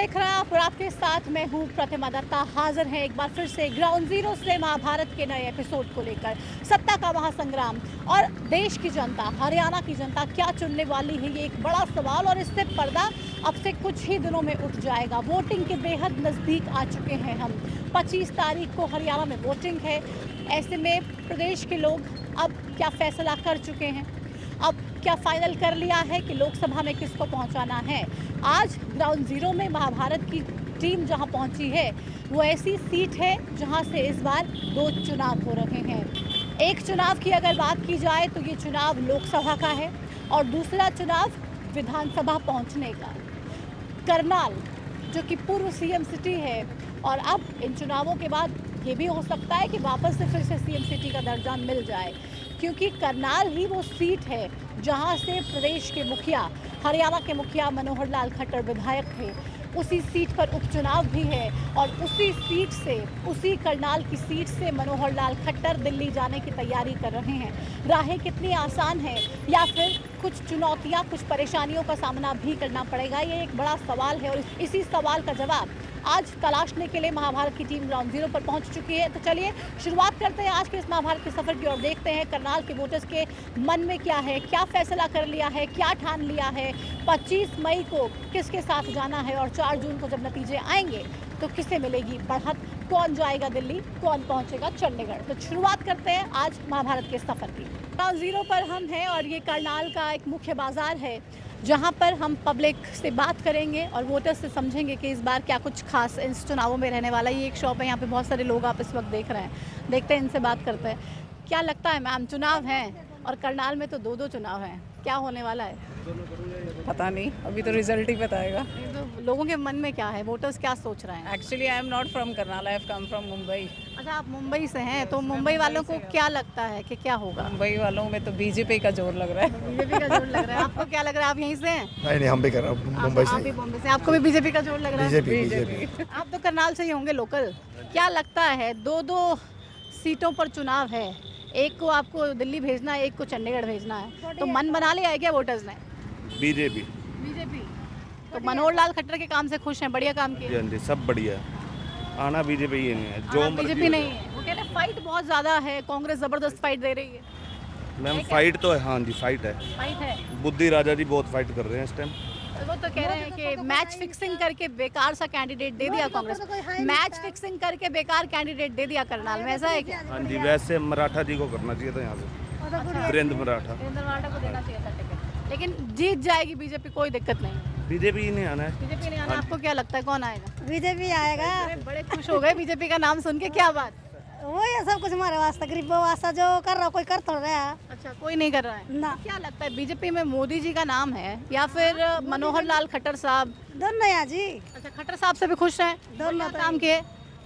देख रहे हैं आप और आपके साथ मैं हूँ प्रतिमा दत्ता। हाजिर है एक बार फिर से ग्राउंड जीरो से महाभारत के नए एपिसोड को लेकर। सत्ता का महासंग्राम और देश की जनता, हरियाणा की जनता क्या चुनने वाली है, ये एक बड़ा सवाल। और इससे पर्दा अब से कुछ ही दिनों में उठ जाएगा। वोटिंग के बेहद नज़दीक आ चुके हैं हम। 25 तारीख को हरियाणा में वोटिंग है। ऐसे में प्रदेश के लोग अब क्या फैसला कर चुके हैं, अब क्या फाइनल कर लिया है कि लोकसभा में किसको पहुंचाना है। आज ग्राउंड जीरो में महाभारत की टीम जहां पहुंची है वो ऐसी सीट है जहां से इस बार 2 चुनाव हो रहे हैं। एक चुनाव की अगर बात की जाए तो ये चुनाव लोकसभा का है और दूसरा चुनाव विधानसभा पहुंचने का। करनाल जो कि पूर्व सीएम सिटी है और अब इन चुनावों के बाद ये भी हो सकता है कि वापस से फिर से सीएम सिटी का दर्जा मिल जाए, क्योंकि करनाल ही वो सीट है जहां से प्रदेश के मुखिया, हरियाणा के मुखिया मनोहर लाल खट्टर विधायक थे। उसी सीट पर उपचुनाव भी है और उसी सीट से, उसी करनाल की सीट से मनोहर लाल खट्टर दिल्ली जाने की तैयारी कर रहे हैं। राहें कितनी आसान है या फिर कुछ चुनौतियां, कुछ परेशानियों का सामना भी करना पड़ेगा, ये एक बड़ा सवाल है। और इसी सवाल का जवाब आज तलाशने के लिए महाभारत की टीम ग्राउंड जीरो पर पहुंच चुकी है। तो चलिए शुरुआत करते हैं आज के इस महाभारत के सफर की और देखते हैं करनाल के वोटर्स के मन में क्या है, क्या फैसला कर लिया है, क्या ठान लिया है। 25 मई को किसके साथ जाना है और 4 जून को जब नतीजे आएंगे तो किसे मिलेगी बढ़त, कौन जाएगा दिल्ली, कौन पहुंचेगा चंडीगढ़। तो शुरुआत करते हैं आज महाभारत के सफर की। ग्राउंड जीरो पर हम हैं और ये करनाल का एक मुख्य बाजार है जहां पर हम पब्लिक से बात करेंगे और वोटर्स से समझेंगे कि इस बार क्या कुछ खास इस चुनावों में रहने वाला है। ये एक शॉप है, यहाँ पे बहुत सारे लोग आप इस वक्त देख रहे हैं। देखते हैं, इनसे बात करते हैं। क्या लगता है मैम, चुनाव हैं और करनाल में तो 2-2 चुनाव हैं, क्या होने वाला है? पता नहीं, अभी तो रिजल्ट ही बताएगा। तो लोगों के मन में क्या है, वोटर्स क्या सोच रहे हैं? Actually I am not from Karnal, I have come from Mumbai. अच्छा, आप मुंबई से हैं, तो मुंबई वालों को क्या लगता है कि क्या होगा? मुंबई वालों में तो बीजेपी का जोर लग रहा है। बीजेपी का जोर लग रहा है। आपको क्या लग रहा है, आप यहीं से हैं? नहीं, हम भी कर रहे हैं मुंबई आप भी से। बॉम्बे से, आपको भी बीजेपी का जोर लग रहा है? बीजेपी। आप तो करनाल से ही होंगे लोकल। क्या लगता है, 2-2 सीटों पर चुनाव है, एक को आपको दिल्ली भेजना है, एक को चंडीगढ़ भेजना है, तो मन बना लिया है क्या वोटर्स ने? बीजेपी। तो मनोहर लाल खट्टर के काम से खुश हैं, बढ़िया काम किए? जी, सब बढ़िया। आना बीजेपी ही नहीं है, जो बीजेपी नहीं है। वो कह रहे हैं फाइट बहुत ज्यादा है, कांग्रेस जबरदस्त फाइट दे रही है। मैम फाइट तो है, हाँ जी फाइट है। फाइट है। बुद्धि राजा जी बहुत फाइट कर रहे हैं इस टाइम। वो तो कह रहे हैं कि मैच फिक्सिंग करके बेकार सा कैंडिडेट दे दिया कांग्रेस, मैच फिक्सिंग करके बेकार कैंडिडेट दे दिया करनाल में, ऐसा है क्या? हाँ जी, वैसे मराठा जी को करना चाहिए था यहाँ से, वीरेंद्र मराठा। वीरेंद्र मराठा को देना चाहिए था टिकट, लेकिन जीत जाएगी बीजेपी, कोई दिक्कत नहीं। बीजेपी ही नहीं आना है। बीजेपी नहीं आना। आपको क्या लगता है कौन आएगा? बीजेपी आएगा। अरे बड़े खुश हो गए बीजेपी का नाम सुन के, क्या बात? वो ये सब कुछ हमारे वास्ते, गरीबों वास्ते जो कर रहा, कोई कर तो रहा है अच्छा, कोई नहीं कर रहा है ना। क्या लगता है, बीजेपी में मोदी जी का नाम है या फिर मनोहर लाल खट्टर साहब? दोनों यहाँ जी, अच्छा, खट्टर साहब से भी खुश हैं, दोनों बढ़िया काम किए?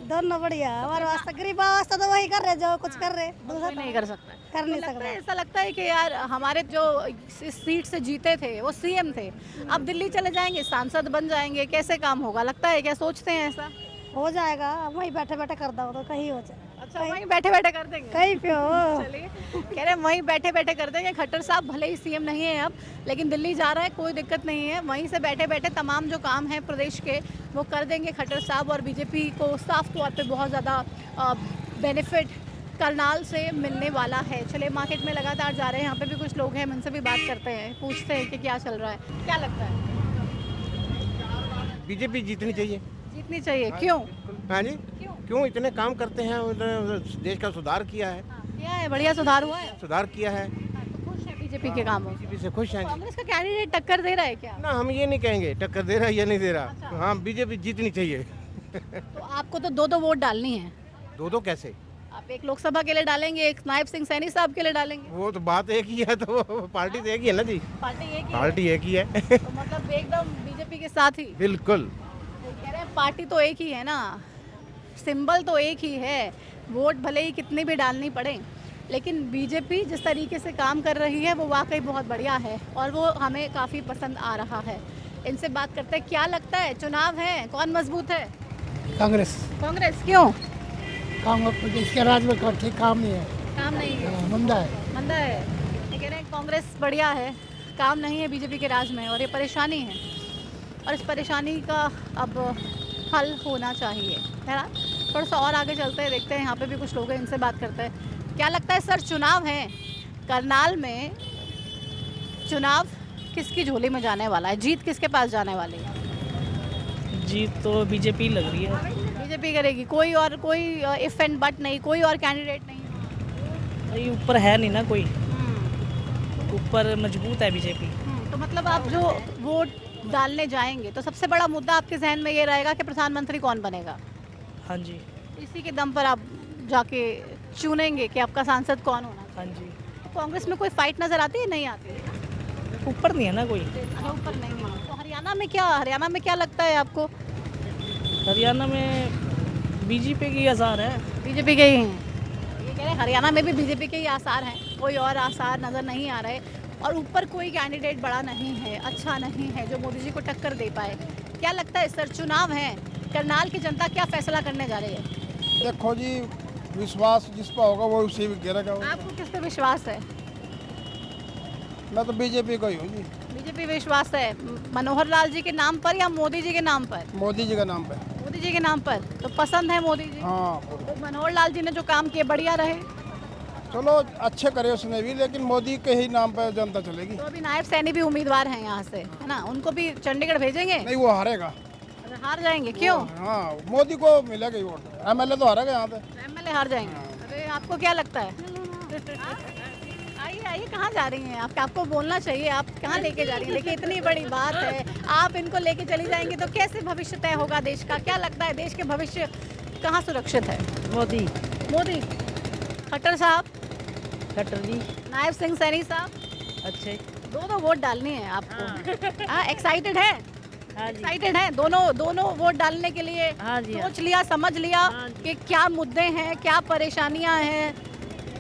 दोनों बढ़िया। हमारे वास्ते गरीबों वास्ते तो वही कर रहे जो कुछ कर रहे, दूसरा कोई नहीं कर सकता है। कर नहीं लगता सकता। है, ऐसा लगता है कि यार हमारे जो इस सीट से जीते थे वो सीएम थे, अब दिल्ली चले जाएंगे, सांसद बन जाएंगे, कैसे काम होगा? लगता है क्या, सोचते हैं ऐसा? हो जाएगा, वही बैठे बैठे कर दो तो कहीं हो जाए। अच्छा, वहीं बैठे बैठे कर देंगे? कहीं पे हो। चलिए, कह रहे हैं वहीं बैठे बैठे कर देंगे। खट्टर साहब भले ही सीएम नहीं है अब, लेकिन दिल्ली जा रहा है, कोई दिक्कत नहीं है, वहीं से बैठे बैठे तमाम जो काम है प्रदेश के वो कर देंगे खट्टर साहब। और बीजेपी को साफ तौर पे बहुत ज़्यादा बेनिफिट करनाल से मिलने वाला है। चलिए, मार्केट में लगातार जा रहे हैं, यहाँ पे भी कुछ लोग हैं, उनसे भी बात करते हैं, पूछते हैं कि क्या चल रहा है। क्या लगता है, बीजेपी जीतनी चाहिए। जीतनी चाहिए? क्यों? हाँ जी, क्यों? क्यों? इतने काम करते हैं, उन्होंने देश का सुधार किया है। क्या है, बढ़िया सुधार हुआ है? सुधार किया है, तो खुश है बीजेपी के कामों से? बीजेपी से खुश हैं। कांग्रेस का कैंडिडेट टक्कर दे रहा है क्या? ना, हम ये नहीं कहेंगे टक्कर दे रहा है या नहीं दे रहा। अच्छा। हाँ, बीजेपी जीतनी चाहिए। तो आपको तो 2-2 वोट डालनी है। दो कैसे? आप एक लोकसभा के लिए डालेंगे, एक नायब सिंह सैनी साहब के लिए डालेंगे। वो तो बात एक ही है, तो पार्टी तो एक ही है ना जी। पार्टी एक ही है। पार्टी एक ही है। तो मतलब एकदम बीजेपी के साथ ही? बिल्कुल। कह रहे हैं पार्टी तो एक ही है ना, सिंबल तो एक ही है, वोट भले ही कितनी भी डालनी पड़े, लेकिन बीजेपी जिस तरीके से काम कर रही है वो वाकई बहुत बढ़िया है और वो हमें काफ़ी पसंद आ रहा है। इनसे बात करते हैं, क्या लगता है, चुनाव है, कौन मजबूत है? कांग्रेस। कांग्रेस? क्यों? काम इसके राज में ठीक काम नहीं है, काम नहीं है, मंदा है। मंदा है। ये कह रहे हैं कांग्रेस बढ़िया है, काम नहीं है बीजेपी के राज में और ये परेशानी है। और इस परेशानी का अब हल होना चाहिए। बहरहाल थोड़ा सा और आगे चलते हैं, देखते हैं यहाँ पे भी कुछ लोग हैं, इनसे बात करते हैं। क्या लगता है सर, चुनाव है करनाल में, चुनाव किसकी झोली में जाने वाला है, जीत किसके पास जाने वाली है? जीत तो बीजेपी लग रही है। बीजेपी करेगी, कोई और, कोई इफ एंड बट नहीं, कोई और कैंडिडेट नहीं? भाई ऊपर है नहीं ना कोई, ऊपर मजबूत है बीजेपी। तो मतलब आप जो वोट डालने जाएंगे तो सबसे बड़ा मुद्दा आपके जहन में ये रहेगा कि प्रधानमंत्री कौन बनेगा, हाँ जी, इसी के दम पर आप जाके चुनेंगे कि आपका सांसद कौन होना चाहिए। हाँ जी। तो कांग्रेस में कोई फाइट नजर आती है, नहीं आती है? ऊपर नहीं है ना कोई। अच्छा, ऊपर नहीं है। तो हरियाणा में क्या लगता है आपको? हरियाणा में बीजेपी की आसार है। बीजेपी के ही हैं, ये कह रहे हैं हरियाणा में भी बीजेपी के ही आसार हैं, कोई और आसार नज़र नहीं आ रहे, और ऊपर कोई कैंडिडेट बड़ा नहीं है, अच्छा नहीं है जो मोदी जी को टक्कर दे पाए। क्या लगता है सर, चुनाव है, करनाल की जनता क्या फैसला करने जा रही है? देखो जी, विश्वास जिस पर होगा वो उसी पे गिरेगा। आपको किस पे विश्वास है? मैं तो बीजेपी का ही हूँ जी। बीजेपी विश्वास है मनोहर लाल जी के नाम पर या मोदी जी के नाम पर? मोदी जी का नाम पे। मोदी जी के नाम पर तो पसंद है मोदी जी। हाँ, तो मनोहर लाल जी ने जो काम किए बढ़िया रहे, चलो अच्छे करे उसने भी, लेकिन मोदी के ही नाम पे जनता चलेगी। तो अभी नायब सैनी भी उम्मीदवार हैं यहाँ से, है ना, उनको भी चंडीगढ़ भेजेंगे? नहीं, वो हारेगा। हार जाएंगे, क्यों? हाँ, मोदी को मिलेगा ही वोट, एमएलए तो हारेगा यहाँ पे। एमएलए हार जाएंगे? अरे आपको क्या लगता है? आइए आइए, कहाँ जा रही हैं आप? आपको बोलना चाहिए, आप कहाँ लेके जा रही हैं? देखिए इतनी बड़ी बात है, आप इनको लेके चली जाएंगी तो कैसे भविष्य तय होगा देश का? क्या लगता है देश के भविष्य कहाँ सुरक्षित है? मोदी। मोदी, खट्टर साहब, खट्टर जी नायब सिंह सैनी साहब, अच्छे। दोनों वोट डालनी है आपको? हाँ, एक्साइटेड है? हाँ जी, एक्साइटेड है दोनों वोट डालने के लिए? हाँ जी, हाँ। सोच लिया, समझ लिया हाँ जी। कि क्या मुद्दे हैं, क्या परेशानियां हैं?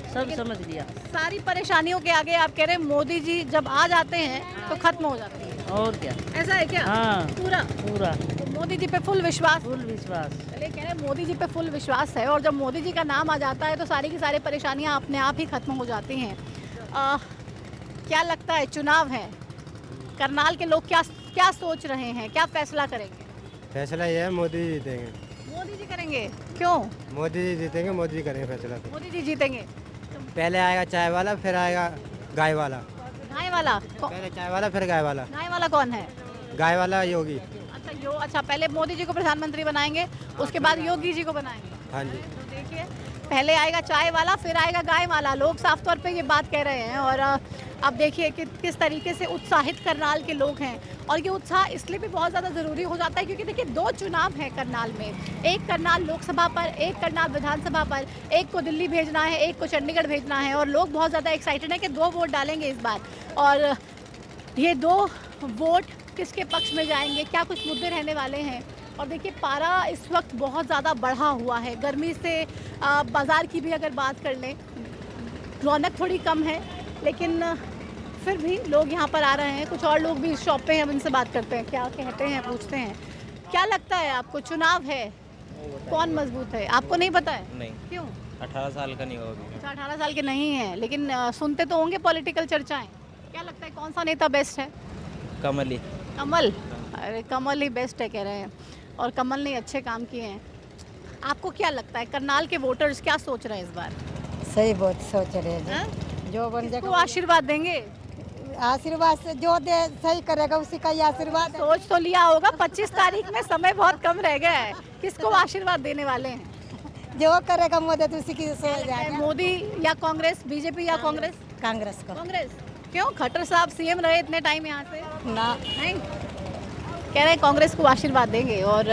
सब समझ लिया। सारी परेशानियों के आगे आप कह रहे हैं मोदी जी जब आ जाते हैं तो खत्म हो जाती है, और क्या। ऐसा है क्या? हाँ, पूरा पूरा तो मोदी जी पे फुल विश्वास? फुल विश्वास। चलिए, कह रहे हैं मोदी जी पे फुल विश्वास है, और जब मोदी जी का नाम आ जाता है तो सारी की सारी परेशानियां अपने आप ही खत्म हो जाती हैं। क्या लगता है, चुनाव है, करनाल के लोग क्या क्या सोच रहे हैं, क्या फैसला करेंगे? फैसला ये है, मोदी जी जीतेंगे। मोदी जी करेंगे? क्यों मोदी जी जीतेंगे, मोदी जी करेंगे फैसला। तो मोदी जी जीतेंगे? पहले आएगा चाय वाला, फिर आएगा गाय वाला। गाय वाला? पहले चाय वाला, फिर गाय वाला। गाय वाला कौन है? गाय वाला योगी। अच्छा, पहले मोदी जी को प्रधानमंत्री बनाएंगे, उसके बाद योगी जी को बनाएंगे। हाँ जी। तो देखिए, पहले आएगा चाय वाला, फिर आएगा गाय वाला, लोग साफ तौर पे ये बात कह रहे हैं। और अब देखिए कि किस तरीके से उत्साहित करनाल के लोग हैं, और ये उत्साह इसलिए भी बहुत ज़्यादा ज़रूरी हो जाता है क्योंकि देखिए 2 चुनाव हैं करनाल में, एक करनाल लोकसभा पर, एक करनाल विधानसभा पर, एक को दिल्ली भेजना है, एक को चंडीगढ़ भेजना है, और लोग बहुत ज़्यादा एक्साइटेड हैं कि 2 वोट डालेंगे इस बार। और ये 2 वोट किसके पक्ष में जाएंगे, क्या कुछ मुद्दे रहने वाले हैं। और देखिए पारा इस वक्त बहुत ज़्यादा बढ़ा हुआ है, गर्मी से बाज़ार की भी अगर बात कर लें, रौनक थोड़ी कम है, लेकिन फिर भी लोग यहाँ पर आ रहे हैं। कुछ और लोग भी इस शॉप पे हैं, हम इनसे बात करते हैं, क्या कहते हैं, पूछते हैं। क्या लगता है आपको, चुनाव है, कौन मजबूत है? आपको नहीं पता है? नहीं, क्यों? 18 साल का नहीं होगा। अच्छा, 18 साल के नहीं हैं, लेकिन सुनते तो होंगे पॉलिटिकल चर्चाएं। क्या लगता है कौन सा नेता बेस्ट है? कमल ही। कमल? अरे कमल ही बेस्ट है कह रहे हैं, और कमल ने अच्छे काम किए हैं। आपको क्या लगता है करनाल के वोटर्स क्या सोच रहे हैं इस बार? सही बहुत सोच रहे हैं हैं? जो बन किसको आशीर्वाद देंगे? आशीर्वाद से जो दे सही करेगा उसी का ही आशीर्वाद है। सोच तो लिया होगा, 25 तारीख में समय बहुत कम रह गया है, किसको आशीर्वाद देने वाले हैं? जो करेगा मोदी तो उसी की सोच जाएगा। मोदी या कांग्रेस, बीजेपी या कांग्रेस? कांग्रेस को। कांग्रेस क्यों? खट्टर साहब सीएम रहे इतने टाइम यहाँ से। ना, नहीं, कह रहे हैं कांग्रेस को आशीर्वाद देंगे, और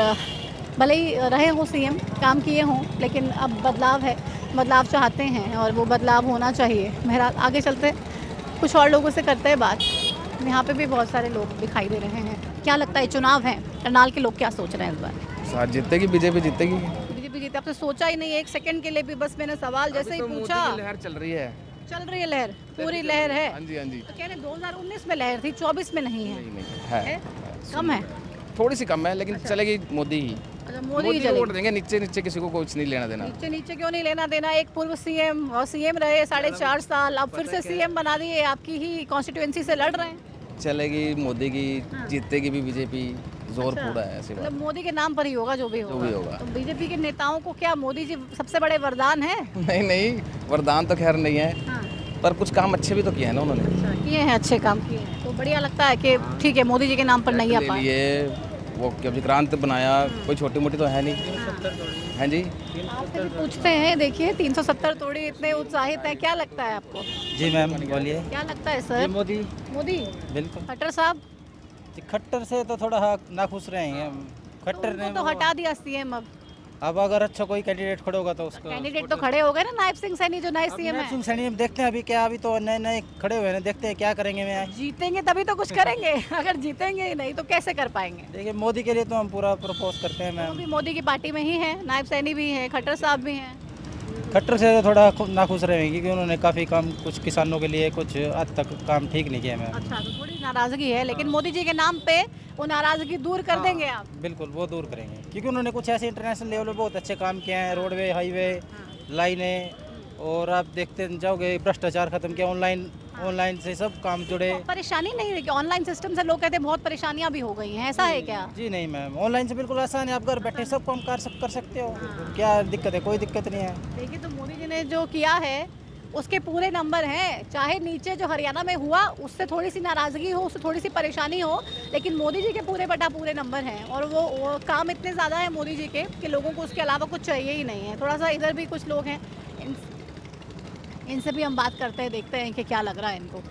भले ही रहे हो सीएम, काम किए हों, लेकिन अब बदलाव है, बदलाव चाहते हैं और वो बदलाव होना चाहिए। बहरहाल आगे चलते हैं, कुछ और लोगों से करते हैं बात। यहाँ पे भी बहुत सारे लोग दिखाई दे रहे हैं। क्या लगता है, चुनाव है, करनाल के लोग क्या सोच रहे हैं इस बार? साथ जीतेगी, बीजेपी जीतेगी। बीजेपी जीते? आपने सोचा ही नहीं एक सेकंड के लिए भी? बस मैंने सवाल जैसे ही पूछा। लहर चल रही है, लहर, पूरी लहर है। हाँ जी, हाँ जी। तो कह रहे 2019 में लहर थी, 24 में नहीं है। नहीं है, कम है, थोड़ी सी कम है, लेकिन चलेगी मोदी ही। अच्छा, मोदी मोदी ही को वोट चलेगी। देंगे, नीचे नीचे किसी को कुछ नहीं लेना देना। नीचे नीचे क्यों नहीं लेना देना? एक पूर्व सीएम और सीएम रहे 4.5 साल, अब फिर से सीएम बना दिए, आपकी ही कॉन्स्टिट्यूएंसी से लड़ रहे हैं। चलेगी मोदी की, हाँ। जीतेगी भी बीजेपी, जोर अच्छा। पूरा है, ऐसी बात मतलब मोदी के नाम पर ही होगा जो भी जो भी होगा। तो बीजेपी के नेताओं को क्या मोदी जी सबसे बड़े वरदान है? नहीं नहीं, वरदान तो खैर नहीं है, हाँ। पर कुछ काम अच्छे भी तो किए हैं ना उन्होंने। अच्छा, किए हैं, अच्छे काम किए हैं, तो बढ़िया लगता है कि ठीक है मोदी जी के नाम पर नहीं आ ले पाए। लिए, वो क्या विक्रांत बनाया, कोई छोटी मोटी तो है नहीं। हाँ जी, आपसे भी पूछते हैं, देखिए 370 तोड़ी, इतने उत्साहित हैं, क्या लगता है आपको? जी मैम बोलिए। क्या लगता है सर? मोदी मोदी बिल्कुल। खट्टर साहब खट्टर से तो थोड़ा नाखुश रहेंगे। खट्टर उनको ने तो हटा दिया सीएम। अब अगर अच्छा कोई कैंडिडेट खड़ा होगा तो उसको कैंडिडेट तो खड़े हो गए ना, नायब सिंह सैनी जो नए सीएम है। सिंह सैनी देखते हैं अभी क्या, अभी तो नए नए खड़े हुए हैं, देखते हैं क्या करेंगे। मैं जीतेंगे तभी तो कुछ करेंगे, अगर जीतेंगे ही नहीं तो कैसे कर पाएंगे? देखिए मोदी के लिए तो हम पूरा प्रपोज करते हैं वो मैम। भी मोदी की पार्टी में ही है, नायब सैनी भी है, खट्टर साहब भी हैं। खट्टर से थोड़ा नाखुश रहेंगे क्योंकि उन्होंने काफ़ी काम कुछ किसानों के लिए कुछ हद तक काम ठीक नहीं किया मैम। अच्छा, तो थोड़ी नाराजगी है, लेकिन मोदी जी के नाम पे वो नाराजगी दूर कर देंगे आप? बिल्कुल वो दूर करेंगे क्योंकि उन्होंने कुछ ऐसे इंटरनेशनल लेवल पे बहुत अच्छे काम किए हैं, रोडवे, हाईवे, लाइनें, और आप देखते जाओगे भ्रष्टाचार खत्म किया, ऑनलाइन से सब काम जुड़े। परेशानी नहीं हुई कि ऑनलाइन सिस्टम से लोग कहते हैं बहुत परेशानियां भी हो गई हैं, ऐसा है क्या? जी नहीं मैम, ऑनलाइन से बिल्कुल आसान है, आप घर बैठे सब काम कर सकते हो। क्या दिक्कत है? कोई दिक्कत नहीं है। देखिए, तो मोदी जी ने जो किया है उसके पूरे नंबर हैं, चाहे नीचे जो हरियाणा में हुआ उससे थोड़ी सी नाराज़गी हो, उससे थोड़ी सी परेशानी हो, लेकिन मोदी जी के पूरे बटा पूरे नंबर हैं। और वो काम इतने ज़्यादा है मोदी जी के कि लोगों को उसके अलावा कुछ चाहिए ही नहीं है। थोड़ा सा इधर भी कुछ लोग हैं, इनसे भी हम बात करते हैं, देखते हैं कि क्या लग रहा है इनको।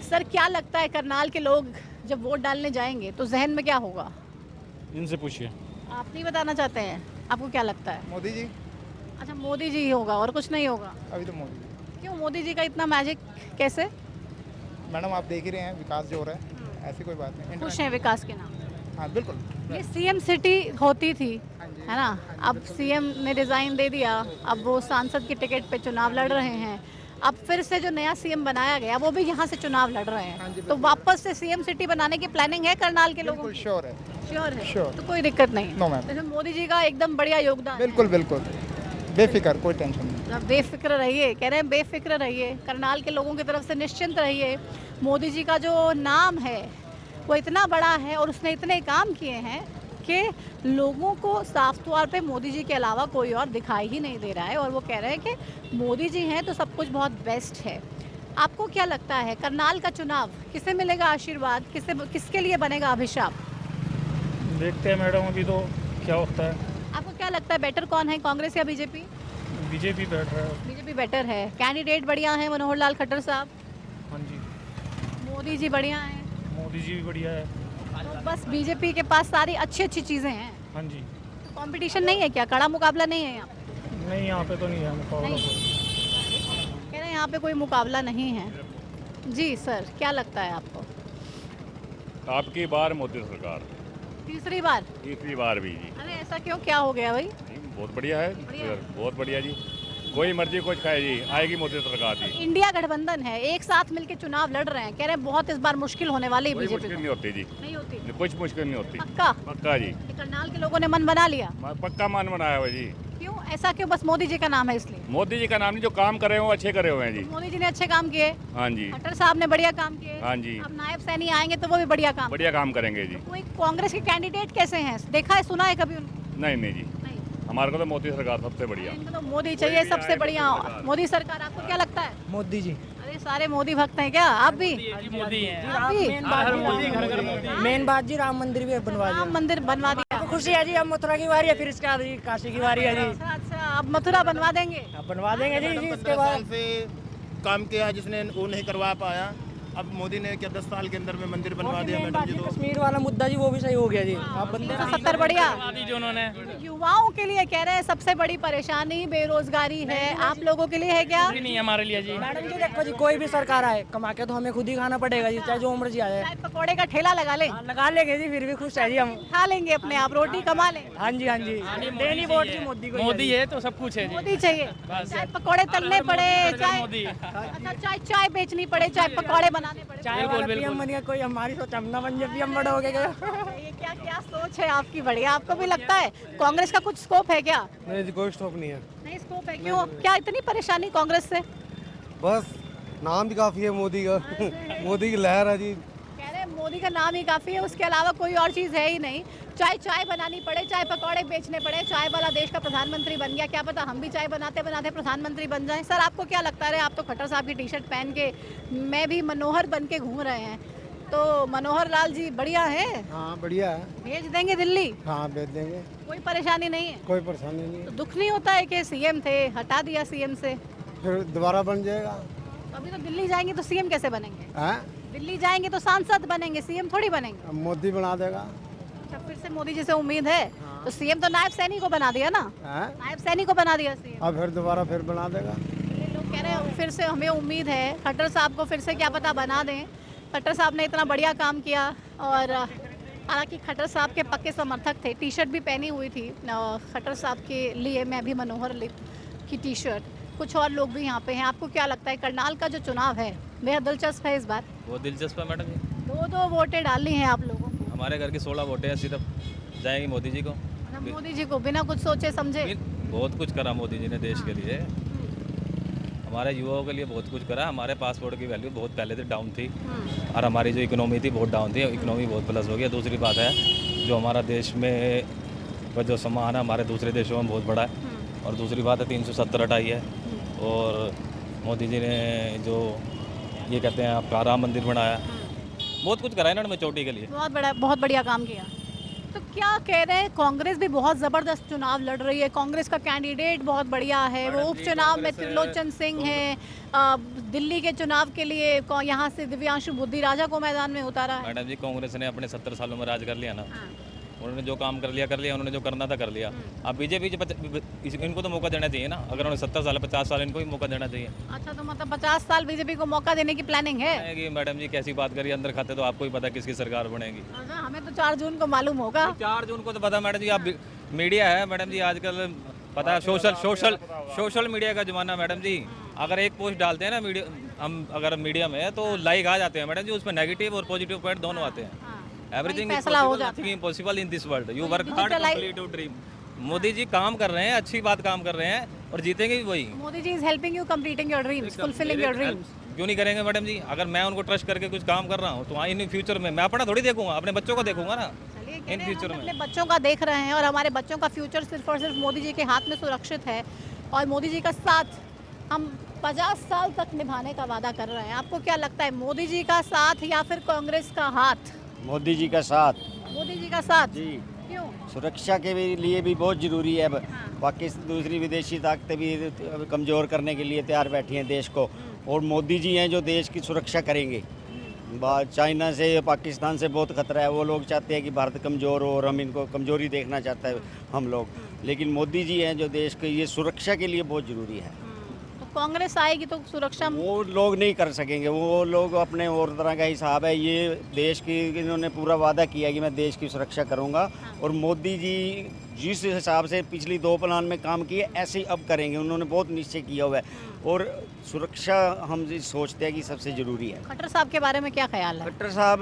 सर, क्या लगता है करनाल के लोग जब वोट डालने जाएंगे तो जहन में क्या होगा? इनसे पूछिए। आप नहीं बताना चाहते हैं? आपको क्या लगता है? मोदी जी। अच्छा, मोदी जी ही होगा और कुछ नहीं होगा? अभी तो मोदी। क्यों मोदी जी का इतना मैजिक कैसे? मैडम आप देख ही रहे हैं विकास जो हो रहा है, ऐसी कोई बात नहीं। खुश हैं विकास के नाम? हाँ बिल्कुल। ये सीएम सिटी होती थी, है ना, अब सीएम ने रिजाइन दे दिया, अब वो सांसद की टिकट पे चुनाव लड़ रहे हैं। अब फिर से जो नया सीएम बनाया गया वो भी यहाँ से चुनाव लड़ रहे हैं, तो वापस से सीएम सिटी बनाने की प्लानिंग है करनाल के लोगों की? श्योर है। श्योर है? Sure. तो कोई दिक्कत नहीं? No ma'am. तो मोदी जी का एकदम बढ़िया योगदान है। बिल्कुल बिल्कुल, बेफिक्र, कोई टेंशन नहीं। आप बेफिक्र रहिए, कह रहे हैं बेफिक्र रहिए, करनाल के लोगों की तरफ से निश्चिंत रहिए। मोदी जी का जो नाम है वो इतना बड़ा है और उसने इतने काम किए हैं कि लोगों को साफ तौर पे मोदी जी के अलावा कोई और दिखाई ही नहीं दे रहा है, और वो कह रहे हैं कि मोदी जी हैं तो सब कुछ बहुत बेस्ट है। आपको क्या लगता है करनाल का चुनाव किसे मिलेगा आशीर्वाद, किसके लिए बनेगा अभिशाप? देखते हैं मैडम अभी तो क्या होता है। आपको क्या लगता है बेटर कौन है, कांग्रेस या बीजेपी? बीजेपी बैठ रहा है। बीजेपी बेटर है। कैंडिडेट बढ़िया है, मनोहर लाल खट्टर साहब। हाँ जी, मोदी जी बढ़िया हैं। मोदी जी भी बढ़िया है। तो बस बीजेपी के पास सारी अच्छी अच्छी चीज़ें हैं, हाँ जी। तो कंपटीशन नहीं है क्या, कड़ा मुकाबला नहीं है यहाँ? नहीं, यहाँ पे तो नहीं है मुकाबला। कह रहे हैं यहाँ पे कोई मुकाबला नहीं है। जी सर, क्या लगता है आपको? आपकी बार मोदी सरकार, तीसरी बार? तीसरी बार भी जी। अरे ऐसा क्यों, क्या हो गया भाई? बहुत बढ़िया है, बढ़िया। बहुत बढ़िया जी। कोई मर्जी कुछ खाए जी, आएगी मोदी सरकार जी। इंडिया गठबंधन है, एक साथ मिलके चुनाव लड़ रहे हैं, कह रहे हैं बहुत इस बार मुश्किल होने वाली है कोई बीजेपी मुश्किल को। नहीं होती जी, नहीं होती? कुछ मुश्किल नहीं होती। पक्का? पक्का जी, ये करनाल के लोगों ने मन बना लिया? पक्का मान बनाया हुआ जी। क्यों ऐसा क्यों, बस मोदी जी का नाम है इसलिए? मोदी जी का नाम नहीं, जो काम करे हुए अच्छे करे हुए हैं जी। मोदी जी ने अच्छे काम किए, हाँ जी, खट्टर साहब ने बढ़िया काम किए, हाँ जी, अब नायब सैनी आएंगे तो वो भी बढ़िया काम। बढ़िया काम करेंगे जी। कोई कांग्रेस के कैंडिडेट कैसे हैं, देखा है, सुना है कभी उनको? नहीं नहीं जी, नहीं। हमारे को तो मोदी सरकार सबसे बढ़िया। इनको तो मोदी चाहिए सबसे बढ़िया, मोदी सरकार। आपको क्या लगता है? मोदी जी। अरे सारे मोदी भक्त हैं क्या आप भी? मोदी है। आप भी? मेन बात जी, राम मंदिर भी बनवा राम मंदिर बनवा दिया, खुशी है जी। अब मथुरा की बारी है, फिर इसके बाद काशी की बारी है जी। अच्छा अच्छा, अब मथुरा बनवा देंगे? अब बनवा देंगे जी इसके बाद। से काम किया जिसने वो नहीं करवा पाया, अब मोदी ने क्या 10 साल के अंदर में मंदिर बनवा दिया मैडम जी। तो कश्मीर वाला मुद्दा जी वो भी सही हो गया जी। अब बंदे 70 बढ़िया। जो उन्होंने युवाओं के लिए कह रहे हैं सबसे बड़ी परेशानी बेरोजगारी है, आप लोगों के लिए है क्या? नहीं है हमारे लिए जी। मैडम जी देखो जी, कोई भी सरकार आए, कमा के तो हमें खुद ही खाना पड़ेगा जी, चाहे जो मर्जी आ जाए। चाय पकौड़े का ठेला लगा ले, लगा लेंगे जी, फिर भी खुश है जी हम। खा लेंगे अपने आप, रोटी कमा लें। हाँ जी, हाँ जी। देनी वोट जी मोदी को। मोदी है तो सब कुछ है जी। मोदी चाहिए, चाहे पकौड़े तलने पड़े, चाहे अच्छा चाय बेचनी पड़े, चाहे पकौड़े बनाने पड़े। चाय वाला पीएम बन गया कोई, हमारी सोच हम ना बन जाए पीएम बड़ा हो गया। ये क्या क्या सोच है आपकी बढ़िया। आपको भी लगता है कांग्रेस का कुछ स्कोप है क्या? नहीं, कोई स्टॉप नहीं है। नहीं स्कोप है, क्यों, क्या इतनी परेशानी कांग्रेस से? बस नाम भी काफी है मोदी का। मोदी की लहर है जी। कह रहे मोदी का नाम ही काफ़ी है, उसके अलावा कोई और चीज़ है ही नहीं। चाहे चाय बनानी पड़े, चाहे पकौड़े बेचने पड़े, चाय वाला देश का प्रधानमंत्री बन गया, क्या पता हम भी चाय बनाते बनाते प्रधानमंत्री बन जाएं। सर आपको क्या लगता है? आप तो खट्टर साहब की टी शर्ट पहन के, मैं भी मनोहर बन के घूम रहे हैं, तो मनोहर लाल जी बढ़िया है, हाँ बढ़िया है। भेज देंगे दिल्ली, हाँ भेज देंगे, कोई परेशानी नहीं है? कोई परेशानी नहीं तो है। दुख नहीं होता है कि सीएम थे, हटा दिया सीएम से, फिर दोबारा बन जाएगा। अभी तो दिल्ली जाएंगे तो सीएम कैसे बनेंगे? हाँ दिल्ली जाएंगे तो सांसद बनेंगे, सीएम थोड़ी बनेंगे। अब मोदी बना देगा। अच्छा, फिर से मोदी जी से उम्मीद है? तो सीएम तो नायब सैनी को बना दिया ना, हाँ नायब सैनी को बना दिया सीएम। अब फिर दोबारा फिर बना देगा। ये लोग कह रहे हैं फिर से हमें उम्मीद है, खट्टर साहब को फिर से क्या पता बना दें। खट्टर साहब ने इतना बढ़िया काम किया, और हालांकि खट्टर साहब के पक्के समर्थक थे, टी शर्ट भी पहनी हुई थी खट्टर साहब के लिए, मैं भी मनोहर की टी शर्ट। कुछ और लोग भी यहाँ पे हैं। आपको क्या लगता है करनाल का जो चुनाव है बेहद दिलचस्प है इस बार? बहुत दिलचस्प है मैडम जी। दो वोटें डालनी है आप लोगों को। हमारे घर की 16 वोटें हैं, सिर्फ जाएंगी मोदी जी को। मतलब मोदी जी को बिना कुछ सोचे समझे? बहुत कुछ करा मोदी जी ने देश के लिए, हमारे युवाओं के लिए बहुत कुछ करा। हमारे पासपोर्ट की वैल्यू बहुत पहले से डाउन थी, और हमारी जो इकोनॉमी थी बहुत डाउन थी, इकोनॉमी बहुत प्लस हो गया। दूसरी बात है जो हमारा देश में का जो सम्मान है हमारे दूसरे देशों में बहुत बड़ा है। और दूसरी बात है 370 हटाई है, और मोदी जी ने जो ये कहते हैं आपका राम मंदिर बनाया, बहुत कुछ करा है इन्होंने चोटी के लिए। बहुत बढ़िया काम किया। तो क्या कह रहे हैं, कांग्रेस भी बहुत ज़बरदस्त चुनाव लड़ रही है, कांग्रेस का कैंडिडेट बहुत बढ़िया है, वो उपचुनाव में त्रिलोचन सिंह है, दिल्ली के चुनाव के लिए यहाँ से दिव्यांशु बुद्धि राजा को मैदान में उतारा है। मैडम जी कांग्रेस ने अपने 70 सालों में राज कर लिया ना, उन्होंने जो काम कर लिया, उन्होंने जो करना था कर लिया। अब बीजेपी इनको तो मौका देना चाहिए ना, अगर उन्होंने 70 साल 50 साल इनको भी मौका देना चाहिए। अच्छा, तो मतलब 50 साल बीजेपी को मौका देने की प्लानिंग है? कि मैडम जी कैसी बात करिए, अंदर खाते तो आपको ही पता किसकी सरकार बनेगी। अच्छा, हमें तो 4 जून को मालूम होगा। 4 जून को तो पता मैडम जी, आप मीडिया है मैडम जी आजकल, पता है सोशल मीडिया का जमाना मैडम जी। अगर एक पोस्ट डालते हैं ना मीडिया, हम अगर मीडिया में तो लाइक आ जाते हैं मैडम जी, उसमें नेगेटिव और पॉजिटिव पॉइंट दोनों आते हैं। Everything is impossible in this world, you work hard complete your dream. Modi ji काम कर रहे हैं, अच्छी बात काम कर रहे हैं, और जीतेंगे भी वही। Modi ji is helping you completing your dreams, fulfilling your dreams. क्यों नहीं करेंगे मैडम जी? अगर मैं उनको ट्रस्ट करके कुछ काम कर रहा हूँ तो इन फ्यूचर में मैं अपना थोड़ी देखूंगा, अपने बच्चों को देखूंगा ना। इन फ्यूचर में अपने बच्चों का देख रहे हैं, और हमारे बच्चों का फ्यूचर सिर्फ और सिर्फ मोदी जी के हाथ में सुरक्षित है, और मोदी जी का साथ हम 50 साल तक निभाने का वादा कर रहे हैं। आपको क्या लगता है, मोदी जी का साथ या फिर कांग्रेस का हाथ? मोदी जी का साथ। मोदी जी का साथ जी, क्यों? सुरक्षा के लिए भी बहुत ज़रूरी है। पाकिस्तान दूसरी विदेशी ताकतें भी कमज़ोर करने के लिए तैयार बैठी हैं देश को, और मोदी जी हैं जो देश की सुरक्षा करेंगे। चाइना से, पाकिस्तान से बहुत खतरा है, वो लोग चाहते हैं कि भारत कमज़ोर हो, और हम इनको कमज़ोरी देखना चाहते हैं हम लोग, लेकिन मोदी जी हैं जो देश की ये सुरक्षा के लिए बहुत ज़रूरी है। तो कांग्रेस आएगी तो सुरक्षा वो लोग नहीं कर सकेंगे, वो लोग अपने और तरह का हिसाब है। ये देश की इन्होंने पूरा वादा किया कि मैं देश की सुरक्षा करूंगा, और मोदी जी जिस हिसाब से पिछली 2 प्लान में काम किए ऐसे ही अब करेंगे। उन्होंने बहुत निश्चय किया हुआ है, और सुरक्षा हम सोचते हैं कि सबसे ज़रूरी है। खट्टर साहब के बारे में क्या ख्याल है? खट्टर साहब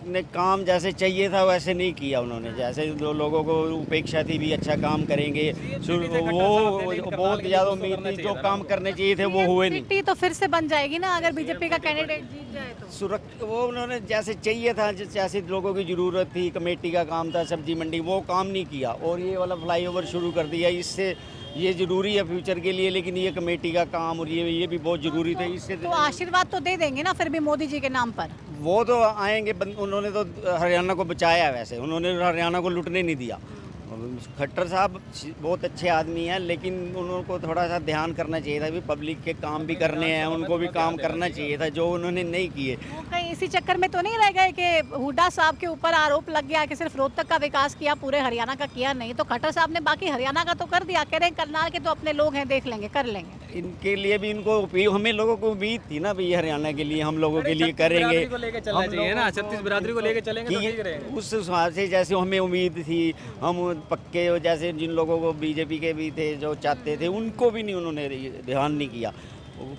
ने काम जैसे चाहिए था वैसे नहीं किया उन्होंने, जैसे लोगों को उपेक्षा थी भी अच्छा काम करेंगे, वो बहुत ज़्यादा उम्मीद थी, जो काम करने चाहिए थे वो हुए नहीं। सिटी तो फिर से बन जाएगी ना अगर बीजेपी का कैंडिडेट जीत जाए तो? वो उन्होंने जैसे चाहिए था, जैसे लोगों की ज़रूरत थी, कमेटी का काम था, सब्जी मंडी, वो काम नहीं किया, और ये वाला फ्लाईओवर शुरू कर दिया। इससे ये ज़रूरी है फ्यूचर के लिए, लेकिन ये कमेटी का काम और ये भी बहुत ज़रूरी था। इससे तो आशीर्वाद तो दे देंगे ना फिर भी मोदी जी के नाम पर? वो तो आएंगे, उन्होंने तो हरियाणा को बचाया, वैसे उन्होंने हरियाणा को लुटने नहीं दिया। खट्टर साहब बहुत अच्छे आदमी हैं, लेकिन उनको थोड़ा सा ध्यान करना चाहिए था भी पब्लिक के काम भी करने हैं, उनको भी काम करना चाहिए था, जो उन्होंने नहीं किए। वो कहीं इसी चक्कर में तो नहीं रह गए कि हुड्डा साहब के ऊपर आरोप लग गया कि सिर्फ रोहतक का विकास किया, पूरे हरियाणा का किया नहीं? तो खट्टर साहब ने बाकी हरियाणा का तो कर दिया, कह रहे हैं करनाल के तो अपने लोग हैं, देख लेंगे, कर लेंगे। इनके लिए भी इनको हमें लोगों को उम्मीद थी ना भाई, हरियाणा के लिए हम लोगों के लिए करेंगे, छत्तीस बिरादरी को लेके चलेंगे, उस हिसाब से जैसे हमें उम्मीद थी, हम पक्के, जैसे जिन लोगों को बीजेपी के भी थे जो चाहते थे, उनको भी नहीं उन्होंने ध्यान नहीं किया।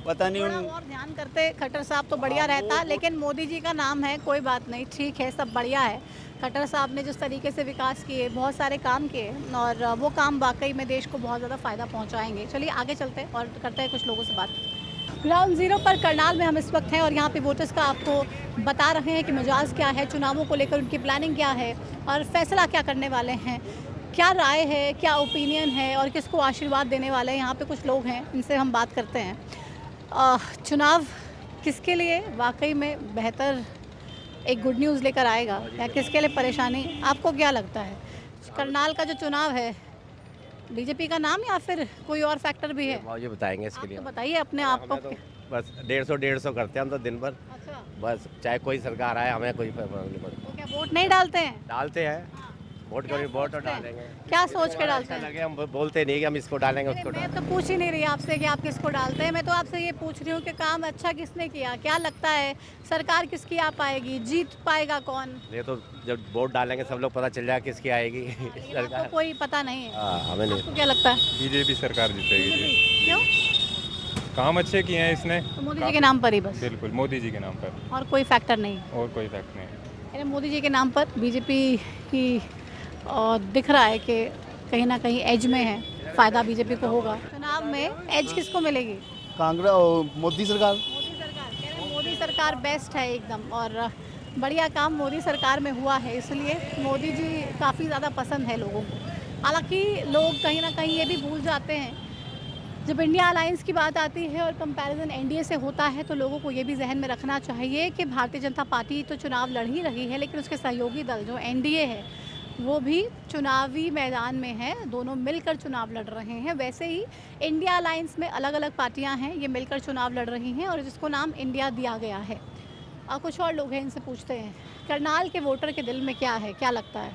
पता नहीं और ध्यान करते खट्टर साहब तो बढ़िया रहता, लेकिन मोदी जी का नाम है, कोई बात नहीं, ठीक है, सब बढ़िया है। खट्टर साहब ने जिस तरीके से विकास किए, बहुत सारे काम किए, और वो काम वाकई में देश को बहुत ज़्यादा फ़ायदा पहुंचाएंगे। चलिए आगे चलते हैं और करते हैं कुछ लोगों से बात। ग्राउंड जीरो पर करनाल में हम इस वक्त हैं और यहाँ पे वोटर्स का आपको बता रहे हैं कि मिजाज क्या है, चुनावों को लेकर उनकी प्लानिंग क्या है और फैसला क्या करने वाले हैं, क्या राय है, क्या ओपिनियन है और किसको आशीर्वाद देने वाले हैं। यहाँ पे कुछ लोग हैं, इनसे हम बात करते हैं। चुनाव किसके लिए वाकई में बेहतर एक गुड न्यूज़ लेकर आएगा या किसके लिए परेशानी, आपको क्या लगता है? करनाल का जो चुनाव है, बीजेपी का नाम या फिर कोई और फैक्टर भी है? ये बताएंगे इसके लिए। तो बताइए अपने आप को। बस 150 करते हैं हम तो दिन भर, अच्छा, बस चाहे कोई सरकार आए हमें कोई फर्क नहीं पड़ता। तो क्या वोट नहीं डालते हैं? डालते हैं, वोट करें, वोट तो डालेंगे। क्या सोच के डालते हैं? लगे हम बोलते नहीं कि हम इसको डालेंगे नहीं, उसको मैं तो पूछ ही नहीं रही आपसे कि आप किसको डालते हैं। मैं तो आपसे ये पूछ रही हूँ कि काम अच्छा किसने किया, क्या लगता है सरकार किसकी आ पाएगी, जीत पाएगा कौन? ये तो जब वोट डालेंगे सब लोग पता चल जाएगा किसकी आएगी लेकिन आपको कोई पता नहीं है। हमें नहीं। आपको क्या लगता है? बीजेपी सरकार जीतेगी जी। क्यों? काम अच्छे किए हैं इसने, तो मोदी जी के नाम पर ही बस, बिल्कुल मोदी जी के नाम पर, और कोई फैक्टर नहीं? और कोई फैक्ट नहीं। यानी मोदी जी के नाम पर बीजेपी की दिख रहा है कि कहीं ना कहीं एज में है, फ़ायदा बीजेपी को होगा। चुनाव में एज किसको मिलेगी? कांग्रेस, मोदी सरकार। मोदी सरकार, कह रहे हैं मोदी सरकार बेस्ट है एकदम, और बढ़िया काम मोदी सरकार में हुआ है, इसलिए मोदी जी काफ़ी ज़्यादा पसंद है लोगों को। हालांकि लोग कहीं ना कहीं ये भी भूल जाते हैं, जब इंडिया अलायंस की बात आती है और कंपैरिजन एनडीए से होता है तो लोगों को ये भी जहन में रखना चाहिए कि भारतीय जनता पार्टी तो चुनाव लड़ ही रही है, लेकिन उसके सहयोगी दल जो एनडीए है वो भी चुनावी मैदान में है, दोनों मिलकर चुनाव लड़ रहे हैं। वैसे ही इंडिया अलायंस में अलग अलग पार्टियां हैं, ये मिलकर चुनाव लड़ रही हैं और जिसको नाम इंडिया दिया गया है। और कुछ और लोग हैं, इनसे पूछते हैं करनाल के वोटर के दिल में क्या है, क्या लगता है?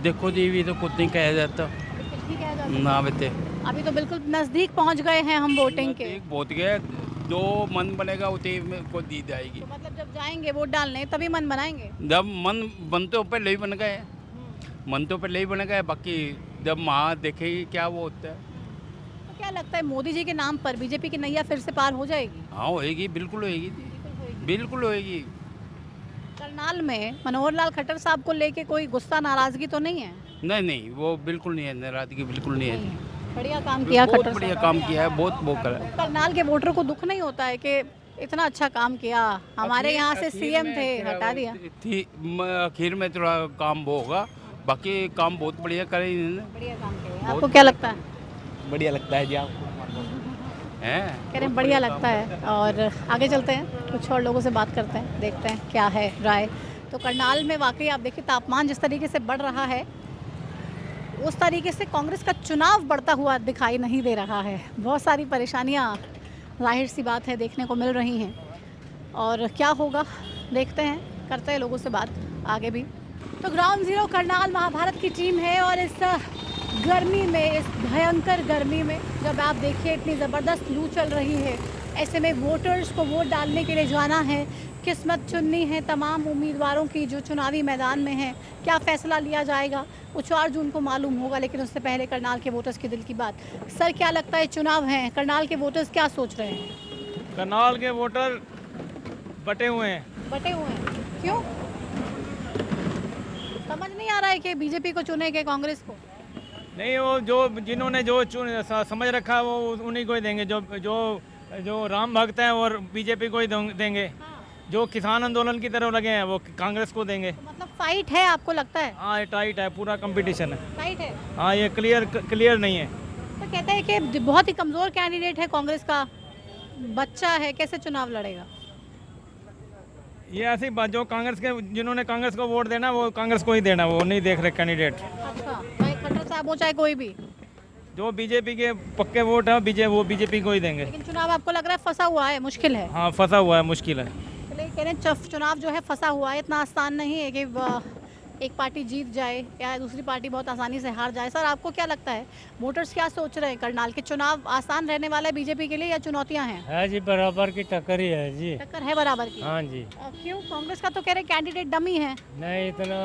देखो जी, भी तो कुछ नहीं कहा जाता कुछ नहीं कहा जाता। ना बेटे, अभी तो बिल्कुल नज़दीक पहुंच गए हैं हम वोटिंग के। बहुत गया, जो मन बनेगा उतने में को दी जाएगी। तो मतलब जब जाएंगे वोट डालने तभी मन बनाएंगे? जब मन बनते हो पहले ही बन गए, मन तो पहले ही बन गए, बाकी जब माँ देखेगी क्या वो होता है। तो क्या लगता है मोदी जी के नाम पर बीजेपी की नैया फिर से पार हो जाएगी? हाँ होएगी, बिल्कुल होएगी जी, बिल्कुल होएगी। करनाल में मनोहर लाल खट्टर साहब को लेके कोई गुस्सा नाराजगी तो नहीं है? नहीं नहीं, वो बिल्कुल नहीं है, नाराजगी बिल्कुल नहीं है। बढ़िया काम किया बहुत खट्टर बढ़िया साहब। काम किया है, बहुत वो करा। करनाल के वोटर को दुख नहीं होता है कि इतना अच्छा काम किया, हमारे यहाँ से सीएम थे, हटा दिया? आखिर में थोड़ा काम वो होगा, बाकी काम बहुत बढ़िया करे इन्होंने। बढ़िया काम किया। आपको क्या लगता है? बढ़िया लगता है जी आपको? हैं? कह रहे हैं बढ़िया लगता है। और आगे चलते हैं, कुछ और लोगों से बात करते हैं, देखते हैं क्या है राय। तो करनाल में वाकई आप देखिए तापमान जिस तरीके से बढ़ रहा है उस तरीके से कांग्रेस का चुनाव बढ़ता हुआ दिखाई नहीं दे रहा है। बहुत सारी परेशानियां जाहिर सी बात है देखने को मिल रही हैं, और क्या होगा देखते हैं, करते हैं लोगों से बात आगे भी। तो ग्राउंड जीरो करनाल महाभारत की टीम है और इस गर्मी में, इस भयंकर गर्मी में जब आप देखिए इतनी ज़बरदस्त लू चल रही है, ऐसे में वोटर्स को वोट डालने के लिए जाना है, किस्मत चुननी है तमाम उम्मीदवारों की जो चुनावी मैदान में हैं। क्या फ़ैसला लिया जाएगा वो 4 जून को मालूम होगा, लेकिन उससे पहले करनाल के वोटर्स के दिल की बात। सर क्या लगता है, चुनाव हैं, करनाल के वोटर्स क्या सोच रहे हैं? करनाल के वोटर बटे हुए हैं। बटे हुए हैं, क्यों? समझ नहीं आ रहा है कि बीजेपी को चुने के कांग्रेस को? नहीं, वो जो जिन्होंने जो समझ रखा है वो उन्हीं को ही देंगे, जो राम भक्त हैं और बीजेपी को ही देंगे। जो किसान आंदोलन की तरफ लगे हैं वो कांग्रेस को देंगे। तो मतलब फाइट है आपको लगता है? हाँ, ये टाइट है, पूरा कंपटीशन है। टाइट है? हाँ, ये क्लियर नहीं है। तो कहते हैं कि बहुत ही कमज़ोर कैंडिडेट है कांग्रेस का, बच्चा है, कैसे चुनाव लड़ेगा? ये ऐसी बात, जो कांग्रेस के जिन्होंने कांग्रेस को वोट देना वो कांग्रेस को ही देना, वो नहीं देख रहे कैंडिडेट। अच्छा, चाहे खट्टर साहब हो चाहे कोई भी, जो बीजेपी के पक्के वोट है वो बीजेपी को ही देंगे। लेकिन चुनाव आपको लग रहा है फंसा हुआ है, मुश्किल है? हाँ, फंसा हुआ है, मुश्किल है। चलिए, कह रहे हैं चुनाव जो है फंसा हुआ है, इतना आसान नहीं है कि एक पार्टी जीत जाए या दूसरी पार्टी बहुत आसानी से हार जाए। सर आपको क्या लगता है, वोटर्स क्या सोच रहे हैं? करनाल के चुनाव आसान रहने वाला है बीजेपी के लिए या चुनौतियां हैं? है जी, बराबर की टक्कर ही है जी। टक्कर है बराबर की? हाँ जी। क्यों? कांग्रेस का तो कह रहे कैंडिडेट डमी है। नहीं, इतना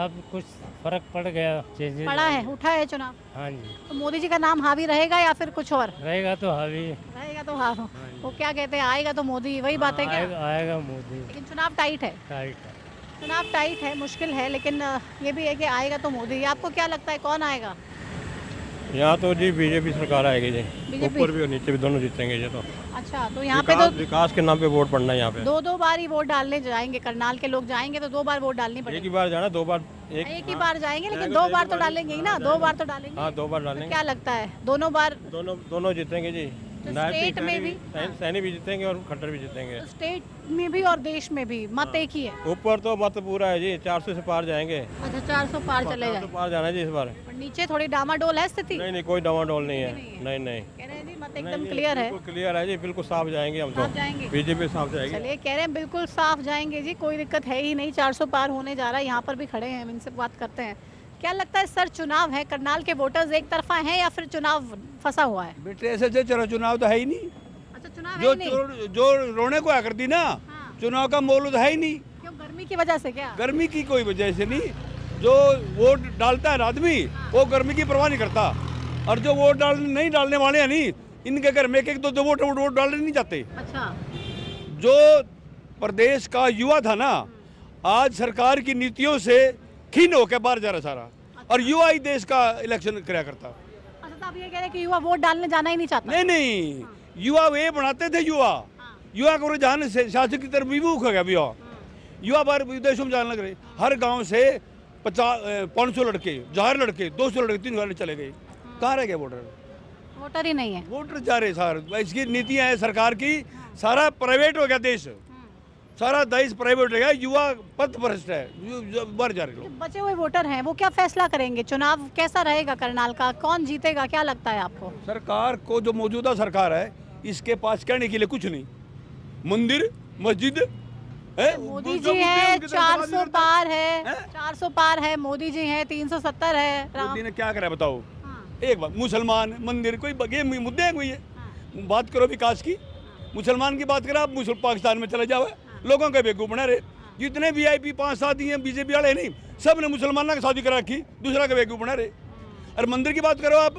अब कुछ फर्क पड़ गया, चेंजेस पड़ा है, उठा है चुनाव। हाँ जी। तो मोदी जी का नाम हावी रहेगा या फिर कुछ और रहेगा? तो हावी रहेगा। तो हाँ, वो क्या कहते हैं, आएगा तो मोदी, वही बात है क्या? आएगा मोदी। लेकिन चुनाव टाइट है। चुनाव टाइट है, मुश्किल है, लेकिन ये भी है कि आएगा तो मोदी। आपको क्या लगता है कौन आएगा? यहाँ तो जी बीजेपी सरकार आएगी जी, बीजेपी? ऊपर भी और नीचे भी दोनों जीतेंगे ये तो। अच्छा, तो यहाँ पे तो विकास के नाम पे वोट पड़ना है यहाँ पे। दो बार ही वोट डालने जाएंगे, करनाल के लोग जाएंगे तो 2 बार वोट डालनी एक पड़ेगी। ही बार जाना, 2 बार एक ही बार जाएंगे, लेकिन 2 बार तो डालेंगे ही ना, 2 बार तो डालेंगे। हाँ 2 बार तो डालेंगे। क्या लगता है दोनों बार? दोनों जीतेंगे जी। तो नायब सिंह स्टेट में भी? सैनी भी जीतेंगे और खट्टर भी जीतेंगे। तो स्टेट में भी और देश में भी मत एक ही है। ऊपर तो मत पूरा है जी, 400 से पार जाएंगे। अच्छा, 400 पार चले 400 जाए। पार जाना है जी इस बार। और नीचे थोड़ी डामाडोल है स्थिति? नहीं कोई डामाडोल नहीं है, नहीं नहीं कह रहे हैं जी मत एकदम क्लियर है। बिल्कुल क्लियर है जी, बिल्कुल साफ जाएंगे हम तो। साफ जाएंगे? बीजेपी साफ जाएगी। चलिए, कह रहे हैं बिल्कुल साफ जाएंगे जी, कोई दिक्कत है ही नहीं, 400 पार होने जा रहा है। यहाँ पर भी खड़े हैं, हम इनसे बात करते हैं। क्या लगता है सर, चुनाव है, करनाल के वोटर्स एक तरफा हैं या फिर चुनाव फंसा हुआ है? बेटे ऐसे चलो, चुनाव तो है ही नहीं। अच्छा, चुनाव है ही नहीं? जो रोने को आकर दी ना, चुनाव का मोल तो है ही नहीं। क्यों, गर्मी की वजह से क्या? गर्मी की कोई वजह से नहीं, जो वोट डालता है आदमी वो गर्मी की परवाह नहीं करता, और जो वोट नहीं डालने वाले हैं नहीं, इनके घर में एक दो वोट डालने नहीं जाते। अच्छा, जो प्रदेश का युवा था ना, आज सरकार की नीतियों से खीन होकर बाहर जा रहा सारा, और युवा ही देश का इलेक्शन कराया करता। अच्छा, तो आप ये कह रहे हैं कि युवा वोट डालने जाना ही नहीं चाहता? नहीं, युवा वे बनाते थे, युवा को रुझान से शासक की तरफ विमुख हो गया। युवा बाहर विदेशों में जाने लग रहे, हर गांव से 500 लड़के, 1000 लड़के, 200 लड़के, 300 चले गए। कहाँ रह गए वोटर ही नहीं है। वोटर जा रहे सार, इसकी नीतियां है सरकार की, सारा प्राइवेट हो गया देश, सारा देश प्राइवेट हो गया, युवा पथ भ्रष्ट है, बढ़ जा रहे लोग। बचे हुए वोटर हैं, वो क्या फैसला करेंगे? चुनाव कैसा रहेगा करनाल का, कौन जीतेगा, क्या लगता है आपको? सरकार को, जो मौजूदा सरकार है, इसके पास कहने के लिए कुछ नहीं। मंदिर मस्जिद है, मोदी जी है, 400 पार है, 400 पार है, मोदी जी हैं, 370 है। मोदी ने क्या करा बताओ? एक बात, मुसलमान मंदिर, कोई मुद्दे हैं कोई है? बात करो विकास की, मुसलमान की बात करो आप, पाकिस्तान में चले जाओ, लोगों के बेवकूफ बना रहे। जितने VIP 5-7 हैं बीजेपी वाले नहीं, सब ने मुसलमानों की शादी करा रखी, दूसरा के बेवकूफ बना रहे। और मंदिर की बात करो आप,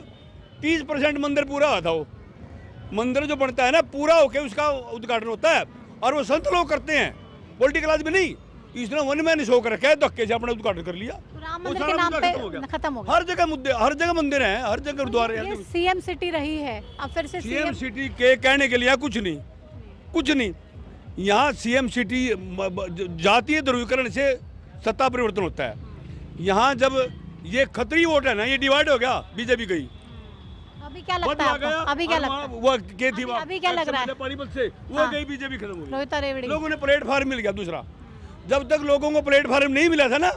30% मंदिर पूरा होता हो, मंदिर जो बनता है ना पूरा होके उसका उद्घाटन होता है, और वो संत लोग करते हैं, पॉलिटिकल आदमी नहीं। इसने वन मैन शो कर रखा है, धक्के से अपने उद्घाटन कर लिया। तो राम मंदिर के नाम पे खत्म हो गया। हर जगह मुद्दे, हर जगह मंदिर हैं, हर जगह गुरुद्वारे हैं। CM सिटी रही है, अब फिर से CM सिटी के कहने के लिए कुछ नहीं, कुछ नहीं। यहाँ CM सिटी जातीय ध्रुवीकरण से सत्ता परिवर्तन होता है। यहाँ जब ये खतरी वोट है ना, ये डिवाइड हो गया, बीजेपी गई। अभी क्या लगता है आपको? अभी क्या लगता है? वो के थी अभी क्या लग रहा है? पानीपत से वो गई, बीजेपी खत्म हो गई। रोहित रेवड़ी, लोगों ने प्लेटफार्म मिल गया दूसरा। जब तक लोगों को प्लेटफार्म नहीं मिला था ना,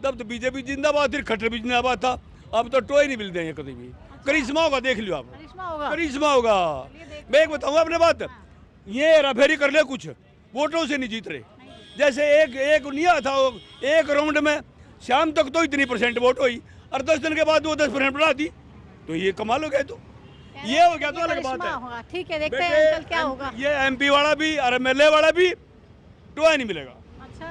तब तो बीजेपी जिंदाबाद थी, खट्टर भी जिंदाबाद था। अब तो टोए नहीं मिलते हैं कभी भी। करिश्मा होगा, देख लियो आप, करिश्मा होगा। मैं एक बताऊँ अपने बात, ये हेराफेरी कर ले, कुछ वोटों से नहीं जीत रहे। जैसे एक नहीं आया था, एक राउंड में शाम तक तो इतनी % वोट हुई, और 10 दिन के बाद वो 10% बढ़ा दी, तो ये कमाल हो गया। तो ये हो गया तो अलग बात है। ठीक है, देखते हैं अंकल क्या होगा। ये MP वाला भी और MLA वाला भी टोया नहीं मिलेगा।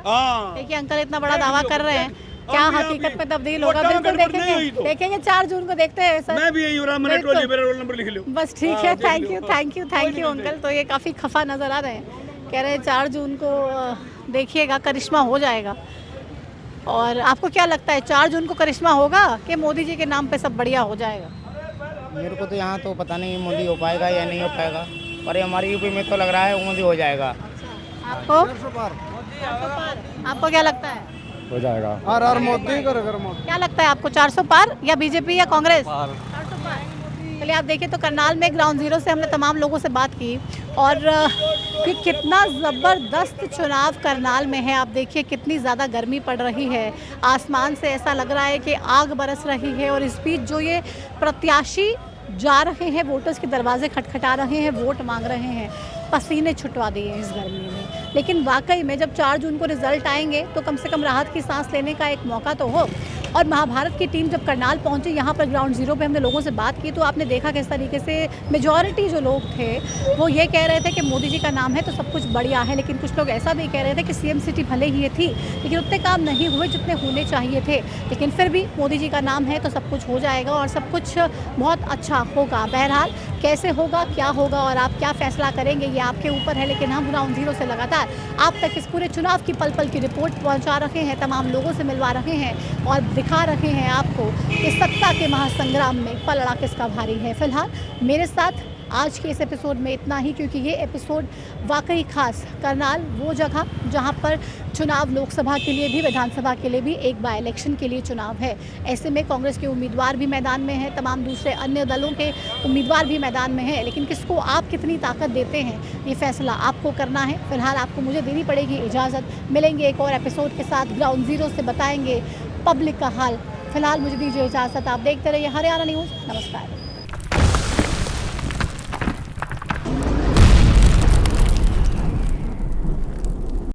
हाँ, देखिए अंकल इतना बड़ा दावा कर रहे हैं, क्या हकीकत में तब्दील होगा? बिल्कुल देखेंगे 4 जून को, देखते हैं सर। मैं भी यही हो रहा, मैंने टोली, मेरा रोल नंबर लिख लो बस। ठीक है, थैंक यू अंकल। तो ये काफ़ी खफा नज़र आ रहे हैं, कह रहे हैं 4 जून को देखिएगा करिश्मा हो जाएगा। और आपको क्या लगता है, 4 जून को करिश्मा होगा कि मोदी जी के नाम पे सब बढ़िया हो जाएगा? मेरे को तो यहाँ तो पता नहीं मोदी हो पाएगा या नहीं हो पाएगा, पर हमारी यूपी में तो लग रहा है मोदी हो जाएगा। आपको क्या लगता है? हो जाएगा। हर मोदी कर मोदी। क्या लगता है आपको, 400 पार या बीजेपी या कांग्रेस? 400 पार। चलिए, आप देखिए तो करनाल में ग्राउंड जीरो से हमने तमाम लोगों से बात की, और कि कितना ज़बरदस्त चुनाव करनाल में है। आप देखिए कितनी ज़्यादा गर्मी पड़ रही है, आसमान से ऐसा लग रहा है कि आग बरस रही है। और इस बीच जो ये प्रत्याशी जा रहे हैं, वोटर्स के दरवाजे खटखटा रहे हैं, वोट मांग रहे हैं, पसीने छुटवा दिए इस गर्मी में। लेकिन वाकई में जब 4 जून को रिजल्ट आएंगे तो कम से कम राहत की सांस लेने का एक मौका तो हो। और महाभारत की टीम जब करनाल पहुंची, यहाँ पर ग्राउंड जीरो पे हमने लोगों से बात की, तो आपने देखा किस तरीके से मेजॉरिटी जो लोग थे वो ये कह रहे थे कि मोदी जी का नाम है तो सब कुछ बढ़िया है। लेकिन कुछ लोग ऐसा भी कह रहे थे कि CM सिटी भले ही ये थी, लेकिन उतने काम नहीं हुए जितने होने चाहिए थे। लेकिन फिर भी मोदी जी का नाम है तो सब कुछ हो जाएगा और सब कुछ बहुत अच्छा होगा। बहरहाल कैसे होगा, क्या होगा और आप क्या फैसला करेंगे ये आपके ऊपर है। लेकिन हम ग्राउंड जीरो से लगातार आप तक इस पूरे चुनाव की पल पल की रिपोर्ट पहुंचा रहे हैं, तमाम लोगों से मिलवा रहे हैं और दिखा रहे हैं आपको कि सत्ता के महासंग्राम में पलड़ा किसका भारी है। फिलहाल मेरे साथ आज के इस एपिसोड में इतना ही, क्योंकि ये एपिसोड वाकई खास करनाल वो जगह जहां पर चुनाव लोकसभा के लिए भी, विधानसभा के लिए भी एक बाय इलेक्शन के लिए चुनाव है। ऐसे में कांग्रेस के उम्मीदवार भी मैदान में हैं, तमाम दूसरे अन्य दलों के उम्मीदवार भी मैदान में हैं, लेकिन किसको आप कितनी ताकत देते हैं ये फैसला आपको करना है। फिलहाल आपको मुझे देनी पड़ेगी इजाज़त। मिलेंगे एक और एपिसोड के साथ, ग्राउंड जीरो से बताएंगे पब्लिक का हाल। फिलहाल मुझे दीजिए इजाज़त। आप देखते रहिए हरियाणा न्यूज़। नमस्कार।